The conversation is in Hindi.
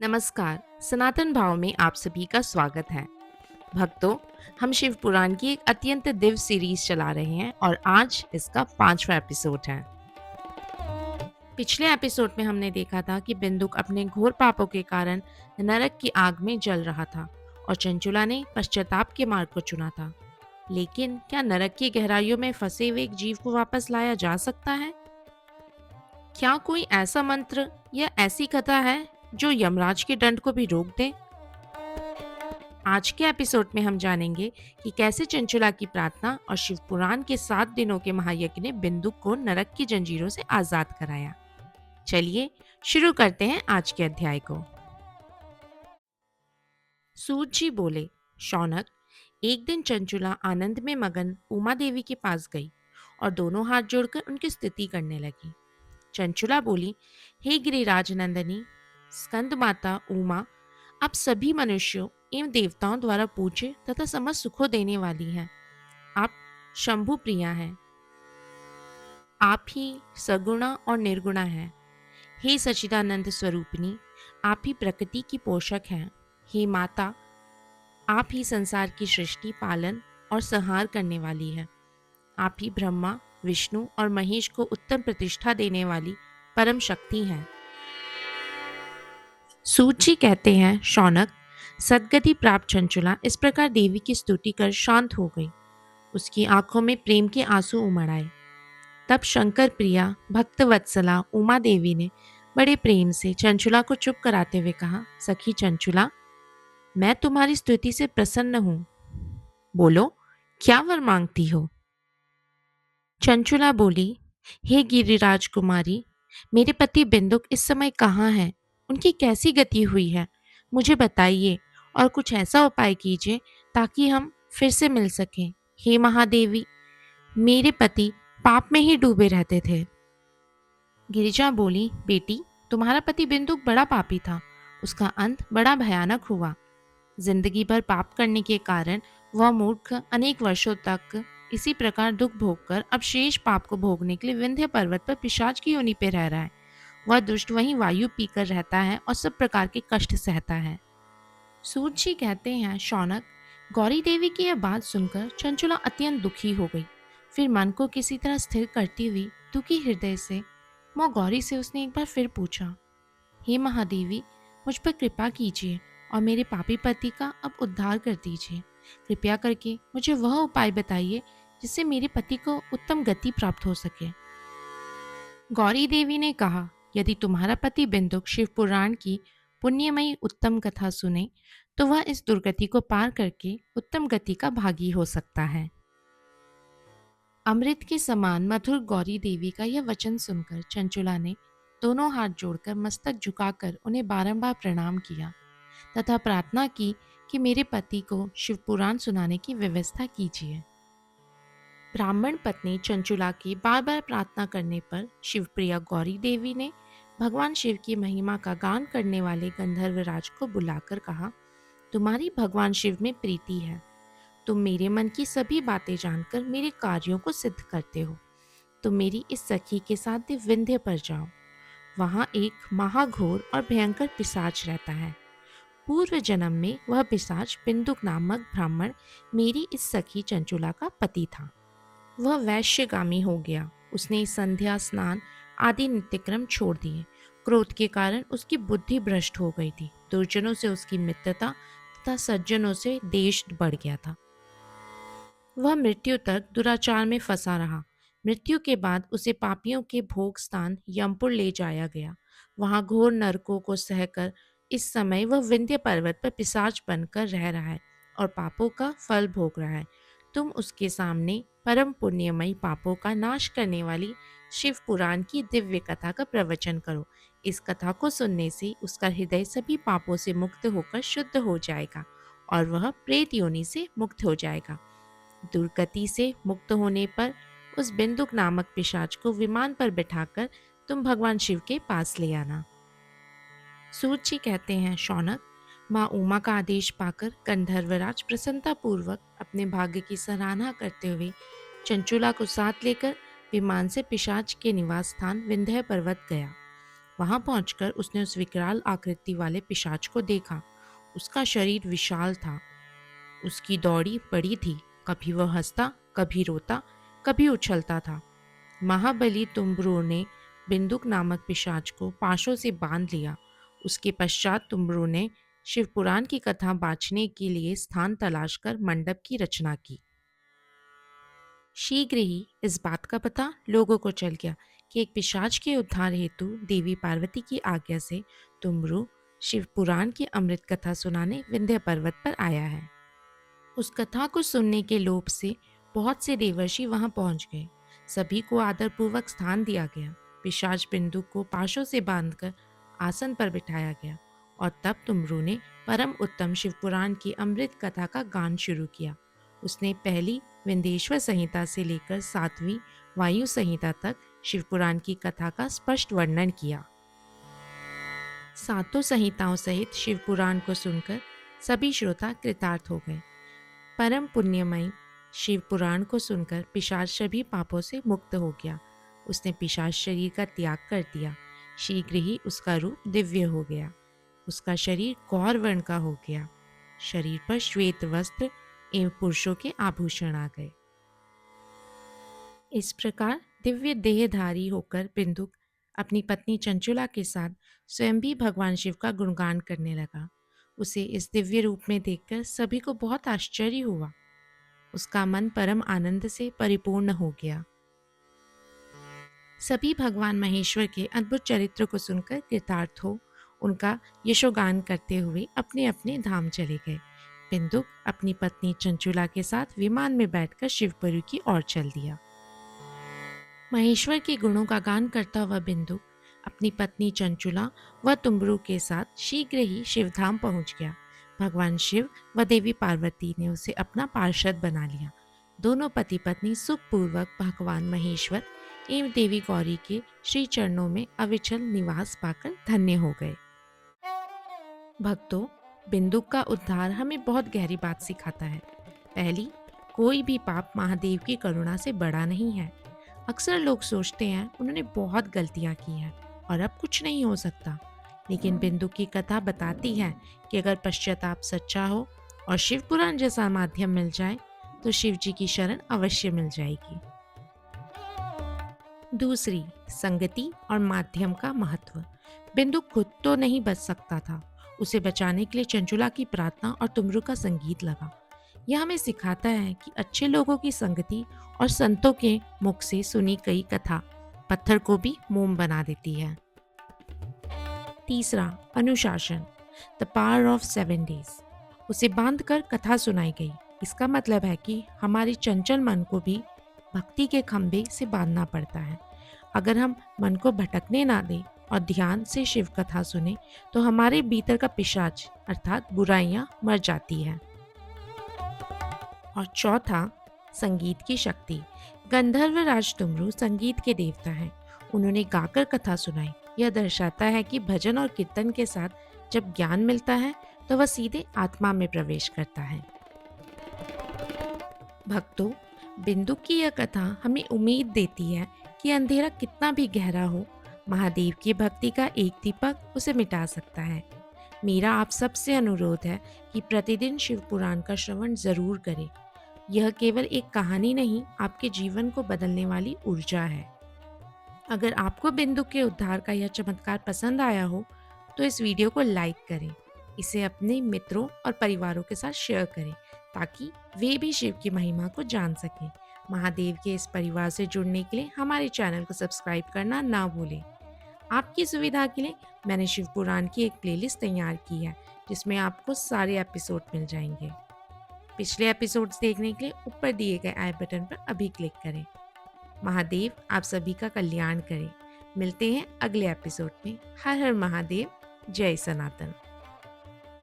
नमस्कार। सनातन भाव में आप सभी का स्वागत है। भक्तों, हम शिव पुराण की एक अत्यंत दिव्य सीरीज चला रहे हैं और आज इसका 5वां एपिसोड है। पिछले एपिसोड में हमने देखा था कि बिंदुक अपने घोर पापों के कारण नरक की आग में जल रहा था और चंचुला ने पश्चाताप के मार्ग को चुना था। लेकिन क्या नरक की गहराइयों में फंसे हुए एक जीव को वापस लाया जा सकता है? क्या कोई ऐसा मंत्र या ऐसी कथा है जो यमराज के दंड को भी रोक दे? आज के एपिसोड में हम जानेंगे कि कैसे चंचुला की प्रार्थना और शिव पुराण के 7 दिनों के महायज्ञ ने बिंदु को नरक की जंजीरों से आजाद कराया। चलिए शुरू करते हैं आज के अध्याय को। सूत जी बोले, शौनक, एक दिन चंचुला आनंद में मगन उमा देवी के पास गई और दोनों हाथ जोड़कर उनकी स्तुति करने लगी। चंचुला बोली, हे गिरिराज नंदनी स्कंद माता उमा, आप सभी मनुष्यों एवं देवताओं द्वारा पूज्य तथा समस्त सुखों देने वाली हैं। आप शंभु प्रिया हैं। आप ही सगुणा और निर्गुणा हैं। हे सच्चिदानंद स्वरूपिणी, आप ही प्रकृति की पोषक हैं। हे माता, आप ही संसार की सृष्टि, पालन और संहार करने वाली है। आप ही ब्रह्मा, विष्णु और महेश को उत्तम प्रतिष्ठा देने वाली परम शक्ति हैं। सूत जी कहते हैं, शौनक, सदगति प्राप्त चंचुला इस प्रकार देवी की स्तुति कर शांत हो गई। उसकी आंखों में प्रेम के आंसू उमड़ आए। तब शंकर प्रिया भक्तवत्सला उमा देवी ने बड़े प्रेम से चंचुला को चुप कराते हुए कहा, सखी चंचुला, मैं तुम्हारी स्तुति से प्रसन्न हूँ। बोलो, क्या वर मांगती हो? चंचुला बोली, हे गिरिराज कुमारी, मेरे पति बिंदुक इस समय कहाँ हैं? उनकी कैसी गति हुई है? मुझे बताइए और कुछ ऐसा उपाय कीजिए ताकि हम फिर से मिल सकें। हे महादेवी, मेरे पति पाप में ही डूबे रहते थे। गिरिजा बोली, बेटी, तुम्हारा पति बिंदुक बड़ा पापी था। उसका अंत बड़ा भयानक हुआ। जिंदगी भर पाप करने के कारण वह मूर्ख अनेक वर्षों तक इसी प्रकार दुख भोगकर अब शेष पाप को भोगने के लिए विंध्य पर्वत पर पिशाच की योनि पे रह रहा है। वह दुष्ट वहीं वायु पीकर रहता है और सब प्रकार के कष्ट सहता है। सूत जी कहते हैं, शौनक, गौरी देवी की यह बात सुनकर चंचुला अत्यंत दुखी हो गई। फिर मन को किसी तरह स्थिर करती हुई दुखी हृदय से माँ गौरी से उसने एक बार फिर पूछा, हे महादेवी, मुझ पर कृपा कीजिए और मेरे पापी पति का अब उद्धार कर दीजिए। कृपया करके मुझे वह उपाय बताइए जिससे मेरे पति को उत्तम गति प्राप्त हो सके। गौरी देवी ने कहा, यदि तुम्हारा पति बिंदुक शिव पुराण की पुण्यमयी उत्तम कथा सुने तो वह इस दुर्गति को पार करके उत्तम गति का भागी हो सकता है। अमृत के समान मधुर गौरी देवी का यह वचन सुनकर चंचुला ने दोनों हाथ जोड़कर मस्तक झुकाकर उन्हें बारंबार प्रणाम किया तथा प्रार्थना की कि मेरे पति को शिव पुराण सुनाने की व्यवस्था कीजिए। ब्राह्मण पत्नी चंचुला की बार बार प्रार्थना करने पर शिवप्रिया गौरी देवी ने भगवान शिव की महिमा का गान करने वाले गंधर्वराज को बुलाकर कहा, तुम्हारी भगवान शिव में प्रीति है। तुम मेरे मन की सभी बातें जानकर मेरे कार्यों को सिद्ध करते हो। तुम मेरी इस सखी के साथ विंध्य पर जाओ। वहाँ एक महाघोर और भयंकर पिशाच रहता है। पूर्व जन्म में वह पिशाच बिंदुक नामक ब्राह्मण मेरी इस सखी चंचुला का पति था। वह वैश्यगामी हो गया। उसने संध्या स्नान आदि नित्यक्रम छोड़ दिए। क्रोध के कारण उसकी बुद्धि भ्रष्ट हो गई थी। दुर्जनों से उसकी मित्रता तथा सज्जनों से देश बढ़ गया था। वह मृत्यु तक दुराचार में फंसा रहा। मृत्यु के बाद उसे पापियों के भोग स्थान यमपुर ले जाया गया। वहां घोर नरकों को सहकर इस समय वह विंध्य पर्वत पर पिशाच बनकर रह रहा है और पापों का फल भोग रहा है। तुम उसके सामने परम पुण्यमयी पापों का नाश करने वाली शिव पुराण की दिव्य कथा का प्रवचन करो। इस कथा को सुनने से उसका हृदय सभी पापों से मुक्त होकर शुद्ध हो जाएगा और वह प्रेत योनि से मुक्त हो जाएगा। दुर्गति से मुक्त होने पर उस बिंदुक नामक पिशाच को विमान पर बिठाकर तुम भगवान शिव के पास ले आना। सूत जी कहते हैं, शौनक, माँ उमा का आदेश पाकर गंधर्वराज प्रसन्नता पूर्वक अपने भाग्य की सराहना करते हुए चंचुला को साथ लेकर विमान से पिशाच के निवास स्थान विंध्य पर्वत गया। वहां पहुंचकर उसने उस विकराल आकृति वाले पिशाच को देखा। उसका शरीर विशाल था, उसकी दौड़ी बड़ी थी। कभी वह हंसता, कभी रोता, कभी उछलता था। महाबली तुम्बरू ने बिंदुक नामक पिशाच को पाशों से बांध लिया। उसके पश्चात तुम्बरू ने शिवपुराण की कथा बाँचने के लिए स्थान तलाशकर मंडप की रचना की। शीघ्र ही इस बात का पता लोगों को चल गया कि एक पिशाच के उद्धार हेतु देवी पार्वती की आज्ञा से तुम्बरू शिवपुराण की अमृत कथा सुनाने विंध्य पर्वत पर आया है। उस कथा को सुनने के लोभ से बहुत से देवर्षि वहां पहुंच गए। सभी को आदरपूर्वक स्थान दिया गया। पिशाच बिंदु को पाशों से बांधकर आसन पर बिठाया गया और तब तुमरू ने परम उत्तम शिवपुराण की अमृत कथा का गान शुरू किया। उसने पहली विंध्येश्वर संहिता से लेकर 7वीं वायु संहिता तक शिवपुराण की कथा का स्पष्ट वर्णन किया। सातों संहिताओं सहित शिवपुराण को सुनकर सभी श्रोता कृतार्थ हो गए। परम पुण्यमयी शिव पुराण को सुनकर पिशाच सभी पापों से मुक्त हो गया। उसने पिशाच शरीर का त्याग कर दिया। शीघ्र ही उसका रूप दिव्य हो गया। उसका शरीर गौर वर्ण का हो गया। शरीर पर श्वेत वस्त्र एवं पुरुषों के आभूषण आ गए। इस प्रकार दिव्य देहधारी होकर बिंदुक अपनी पत्नी चंचुला के साथ स्वयं भी भगवान शिव का गुणगान करने लगा। उसे इस दिव्य रूप में देखकर सभी को बहुत आश्चर्य हुआ। उसका मन परम आनंद से परिपूर्ण हो गया। सभी भगवान महेश्वर के अद्भुत चरित्र को सुनकर कृतार्थ हो उनका यशोगान करते हुए अपने अपने धाम चले गए। बिंदुक अपनी पत्नी चंचुला के साथ विमान में बैठकर शिवपुरी की ओर चल दिया। महेश्वर के गुणों का गान करता हुआ बिंदुक अपनी पत्नी चंचुला व तुम्बरू के साथ शीघ्र ही शिवधाम पहुंच गया। भगवान शिव व देवी पार्वती ने उसे अपना पार्षद बना लिया। दोनों पति पत्नी सुखपूर्वक भगवान महेश्वर एवं देवी गौरी के श्री चरणों में अविचल निवास पाकर धन्य हो गए। भक्तों, बिंदुक का उद्धार हमें बहुत गहरी बात सिखाता है। पहली, कोई भी पाप महादेव की करुणा से बड़ा नहीं है। अक्सर लोग सोचते हैं उन्होंने बहुत गलतियां की हैं और अब कुछ नहीं हो सकता, लेकिन बिंदुक की कथा बताती है कि अगर पश्चाताप सच्चा हो और शिव पुराण जैसा माध्यम मिल जाए तो शिव जी की शरण अवश्य मिल जाएगी। दूसरी, संगति और माध्यम का महत्व। बिंदुक खुद तो नहीं बच सकता था, उसे बचाने के लिए चंचुला की प्रार्थना और तुमरू का संगीत लगा। यह हमें सिखाता है कि अच्छे लोगों की संगति और संतों के मुख से सुनी गई कथा पत्थर को भी मोम बना देती है। तीसरा, अनुशासन, द पावर ऑफ 7 डेज। उसे बांधकर कथा सुनाई गई। इसका मतलब है कि हमारी चंचल मन को भी भक्ति के खंभे से बांधना पड़ता है। अगर हम मन को भटकने ना दें और ध्यान से शिव कथा सुने तो हमारे भीतर का पिशाच अर्थात बुराइयां मर जाती है। और चौथा, संगीत की शक्ति। गंधर्व राज तुमरू संगीत के देवता हैं। उन्होंने गाकर कथा सुनाई। यह दर्शाता है कि भजन और कीर्तन के साथ जब ज्ञान मिलता है तो वह सीधे आत्मा में प्रवेश करता है। भक्तों, बिंदुक की यह कथा हमें उम्मीद देती है कि अंधेरा कितना भी गहरा हो, महादेव की भक्ति का एक दीपक उसे मिटा सकता है। मेरा आप सबसे अनुरोध है कि प्रतिदिन शिव पुराण का श्रवण जरूर करें। यह केवल एक कहानी नहीं, आपके जीवन को बदलने वाली ऊर्जा है। अगर आपको बिंदुक के उद्धार का यह चमत्कार पसंद आया हो तो इस वीडियो को लाइक करें, इसे अपने मित्रों और परिवारों के साथ शेयर करें ताकि वे भी शिव की महिमा को जान सकें। महादेव के इस परिवार से जुड़ने के लिए हमारे चैनल को सब्सक्राइब करना ना भूलें। आपकी सुविधा के लिए मैंने शिव पुराण की एक प्लेलिस्ट तैयार की है जिसमें आपको सारे एपिसोड मिल जाएंगे। पिछले एपिसोड्स देखने के लिए ऊपर दिए गए आई बटन पर अभी क्लिक करें। महादेव आप सभी का कल्याण करें। मिलते हैं अगले एपिसोड में। हर हर महादेव, जय सनातन।